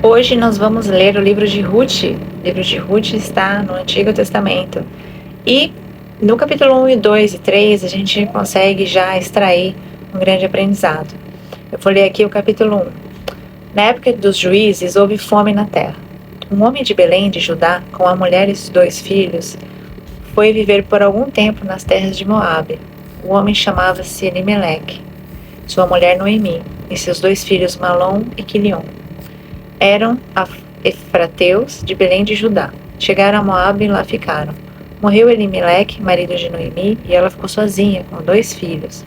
Hoje nós vamos ler o livro de Ruth. O livro de Ruth está no Antigo Testamento. E no capítulo 1 e 2 e 3 a gente consegue já extrair um grande aprendizado. Eu vou ler aqui o capítulo 1. Na época dos juízes houve fome na terra. Um homem de Belém de Judá, com a mulher e 2 filhos, foi viver por algum tempo nas terras de Moabe. O homem chamava-se Elimeleque, sua mulher Noemi, e seus 2 filhos Malom e Quilion. Eram efrateus de Belém de Judá. Chegaram a Moabe e lá ficaram. Morreu Elimeleque, marido de Noemi, e ela ficou sozinha com 2 filhos.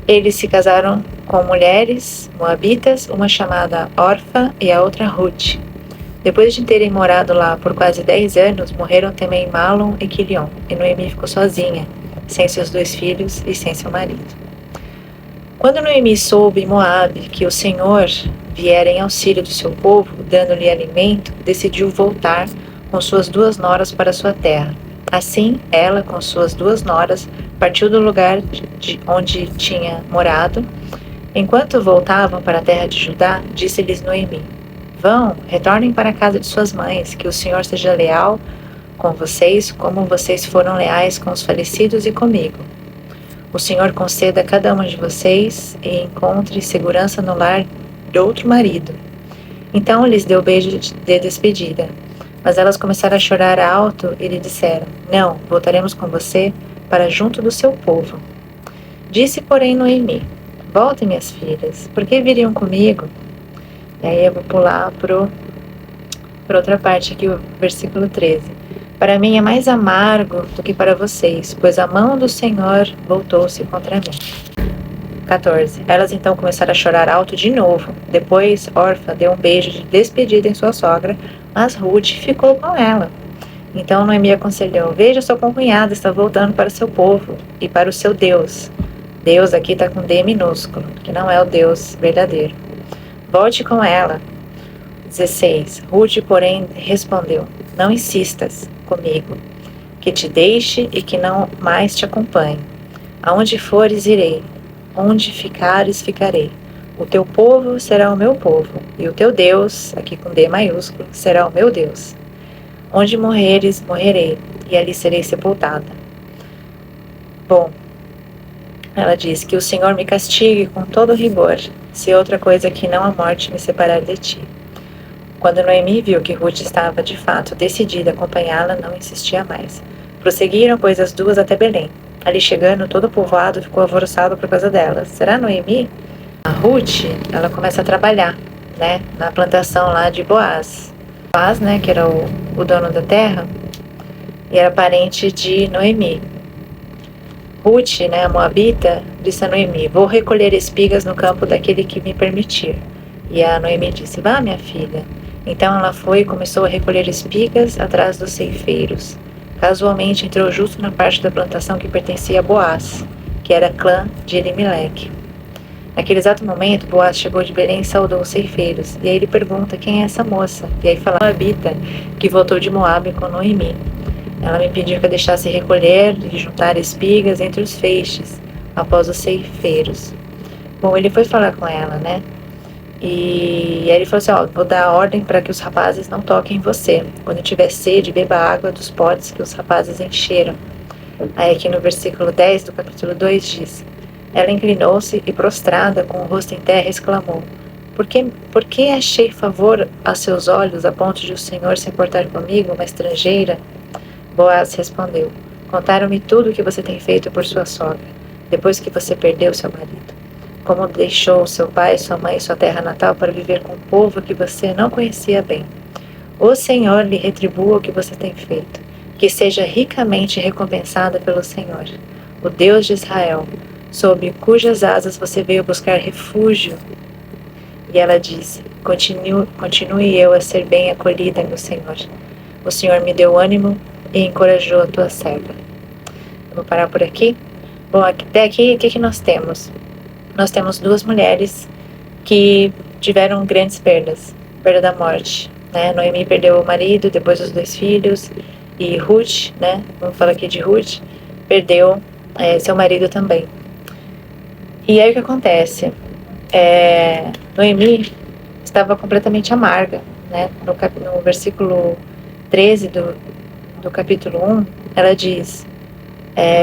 Eles se casaram com mulheres moabitas, uma chamada Orfa e a outra Ruth. Depois de terem morado lá por quase 10 anos, morreram também Malom e Quilion, e Noemi ficou sozinha, sem seus 2 filhos e sem seu marido. Quando Noemi soube em Moabe que o Senhor viera em auxílio do seu povo, dando-lhe alimento, decidiu voltar com suas 2 noras para sua terra. Assim, ela, com suas 2 noras, partiu do lugar onde tinha morado. Enquanto voltavam para a terra de Judá, disse-lhes Noemi: Vão, retornem para a casa de suas mães, que o Senhor seja leal com vocês, como vocês foram leais com os falecidos e comigo. O Senhor conceda a cada uma de vocês e encontre segurança no lar de outro marido. Então lhes deu beijo de despedida. Mas elas começaram a chorar alto e lhe disseram: Não, voltaremos com você para junto do seu povo. Disse, porém, Noemi: Voltem, minhas filhas, por que viriam comigo? E aí eu vou pular para outra parte aqui, o versículo 13. Para mim é mais amargo do que para vocês, pois a mão do Senhor voltou-se contra mim. 14. Elas então começaram a chorar alto de novo. Depois, Orfa deu um beijo de despedida em sua sogra, mas Ruth ficou com ela. Então Noemi aconselhou: Veja, sua concunhada está voltando para o seu povo e para o seu Deus. Deus aqui está com D minúsculo, que não é o Deus verdadeiro. Volte com ela. 16. Ruth, porém, respondeu: Não insistas comigo, que te deixe e que não mais te acompanhe. Aonde fores, irei. Onde ficares, ficarei. O teu povo será o meu povo, e o teu Deus, aqui com D maiúsculo, será o meu Deus. Onde morreres, morrerei, e ali serei sepultada. Bom, ela diz: Que o Senhor me castigue com todo rigor, se outra coisa que não a morte me separar de ti. Quando Noemi viu que Ruth estava de fato decidida a acompanhá-la, não insistia mais. Prosseguiram, pois, as 2 até Belém. Ali chegando, todo o povoado ficou alvoroçado por causa delas. Será Noemi? A Ruth, ela começa a trabalhar, né, na plantação lá de Boaz. Boaz, né, que era o dono da terra, e era parente de Noemi. Ruth, né, a moabita, disse a Noemi: Vou recolher espigas no campo daquele que me permitir. E a Noemi disse: Vá, minha filha. Então ela foi e começou a recolher espigas atrás dos ceifeiros. Casualmente entrou justo na parte da plantação que pertencia a Boaz, que era clã de Elimeleque. Naquele exato momento, Boaz chegou de Belém e saudou os ceifeiros. E aí ele pergunta: Quem é essa moça? E aí fala: Moabita, que voltou de Moabe com Noemi. Ela me pediu que eu deixasse recolher e juntar espigas entre os feixes, após os ceifeiros. Bom, ele foi falar com ela, né? E aí ele falou assim: vou dar ordem para que os rapazes não toquem em você. Quando tiver sede, beba água dos potes que os rapazes encheram. Aí aqui no versículo 10 do capítulo 2 diz: Ela inclinou-se e, prostrada, com o rosto em terra, exclamou: Por que achei favor a seus olhos, a ponto de o Senhor se importar comigo, uma estrangeira? Boaz respondeu: Contaram-me tudo o que você tem feito por sua sogra, depois que você perdeu seu marido. Como deixou seu pai, sua mãe e sua terra natal para viver com um povo que você não conhecia bem. O Senhor lhe retribua o que você tem feito, que seja ricamente recompensada pelo Senhor, o Deus de Israel, sob cujas asas você veio buscar refúgio. E ela disse: Continue eu a ser bem acolhida no Senhor. O Senhor me deu ânimo e encorajou a tua serva. Eu vou parar por aqui. Bom, até aqui, o que nós temos? Nós temos 2 mulheres que tiveram grandes perdas, perda da morte, né? Noemi perdeu o marido, depois os 2 filhos, e Ruth, né? Vamos falar aqui de Ruth, perdeu seu marido também. E aí o que acontece? Noemi, estava completamente amarga, né? No versículo 13 do capítulo 1, ela diz: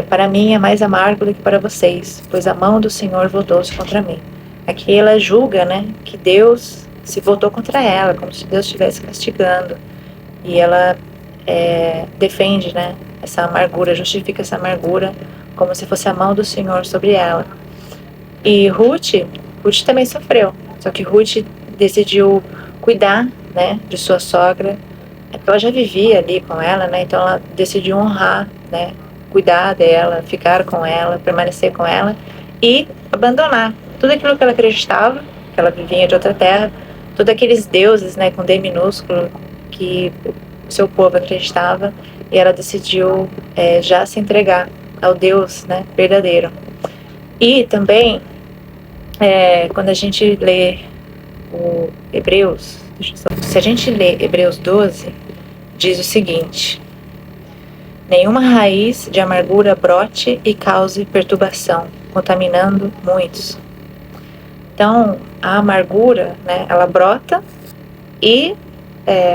para mim é mais amargo do que para vocês, pois a mão do Senhor voltou-se contra mim. Aqui ela julga, né, que Deus se voltou contra ela, como se Deus estivesse castigando. E ela defende, né, essa amargura, justifica essa amargura como se fosse a mão do Senhor sobre ela. E Ruth também sofreu, só que Ruth decidiu cuidar, né, de sua sogra. Ela já vivia ali com ela, né, então ela decidiu honrar, né, cuidar dela, ficar com ela, permanecer com ela e abandonar tudo aquilo que ela acreditava, que ela vivia de outra terra, todos aqueles deuses, né, com D minúsculo, que o seu povo acreditava, e ela decidiu já se entregar ao Deus, né, verdadeiro. E também, quando a gente lê o Hebreus, se a gente lê Hebreus 12, diz o seguinte: nenhuma raiz de amargura brote e cause perturbação, contaminando muitos. Então, a amargura, né, ela brota e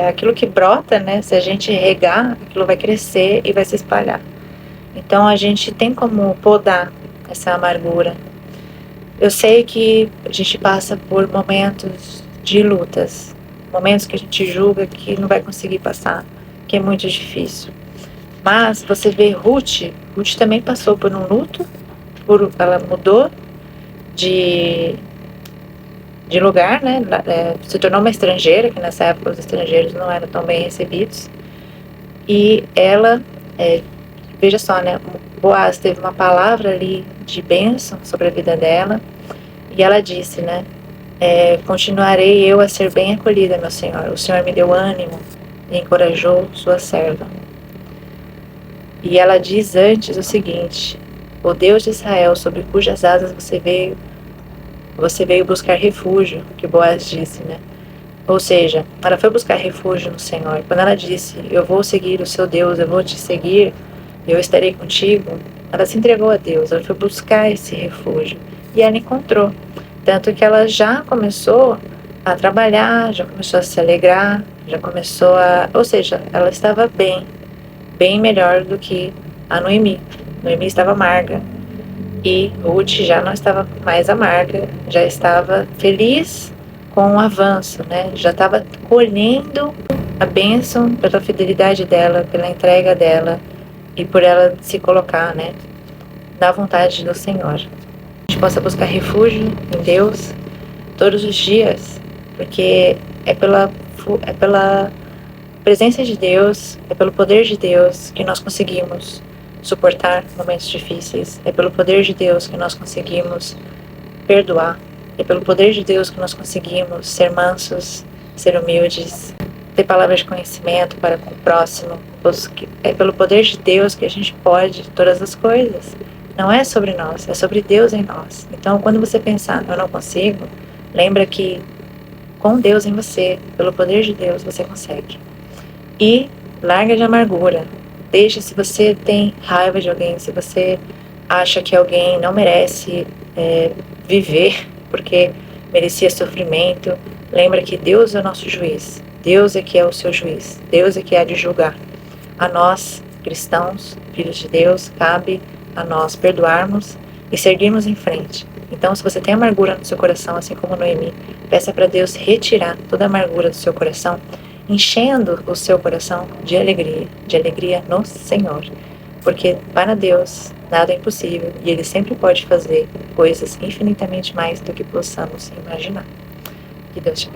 aquilo que brota, né, se a gente regar, aquilo vai crescer e vai se espalhar. Então, a gente tem como podar essa amargura. Eu sei que a gente passa por momentos de lutas, momentos que a gente julga que não vai conseguir passar, que é muito difícil. Mas você vê Ruth também passou por um luto, ela mudou de lugar, né? Se tornou uma estrangeira, que nessa época os estrangeiros não eram tão bem recebidos. E ela, veja só, né? Boaz teve uma palavra ali de bênção sobre a vida dela, e ela disse, né? Continuarei eu a ser bem acolhida, meu Senhor. O Senhor me deu ânimo e encorajou sua serva. E ela diz antes o seguinte: o Deus de Israel, sobre cujas asas você veio buscar refúgio, que Boaz disse, né? Ou seja, ela foi buscar refúgio no Senhor. Quando ela disse: eu vou seguir o seu Deus, eu vou te seguir, eu estarei contigo, ela se entregou a Deus, ela foi buscar esse refúgio. E ela encontrou. Tanto que ela já começou a trabalhar, já começou a se alegrar, já começou a... Ou seja, ela estava bem melhor do que a Noemi. Noemi estava amarga e Ruth já não estava mais amarga, já estava feliz com o avanço, né? Já estava colhendo a bênção pela fidelidade dela, pela entrega dela e por ela se colocar, né, na vontade do Senhor. A gente possa buscar refúgio em Deus todos os dias, porque é pela presença de Deus, é pelo poder de Deus que nós conseguimos suportar momentos difíceis, é pelo poder de Deus que nós conseguimos perdoar, é pelo poder de Deus que nós conseguimos ser mansos, ser humildes, ter palavras de conhecimento para com o próximo. É pelo poder de Deus que a gente pode todas as coisas. Não é sobre nós, é sobre Deus em nós. Então, quando você pensar, eu não consigo, lembra que com Deus em você, pelo poder de Deus, você consegue. E larga de amargura. Deixa, se você tem raiva de alguém, se você acha que alguém não merece viver porque merecia sofrimento, lembra que Deus é o nosso juiz. Deus é que é o seu juiz. Deus é que há de julgar. A nós, cristãos, filhos de Deus, cabe a nós perdoarmos e seguirmos em frente. Então, se você tem amargura no seu coração, assim como Noemi, peça para Deus retirar toda a amargura do seu coração, enchendo o seu coração de alegria no Senhor. Porque para Deus nada é impossível e Ele sempre pode fazer coisas infinitamente mais do que possamos imaginar. Que Deus te abençoe.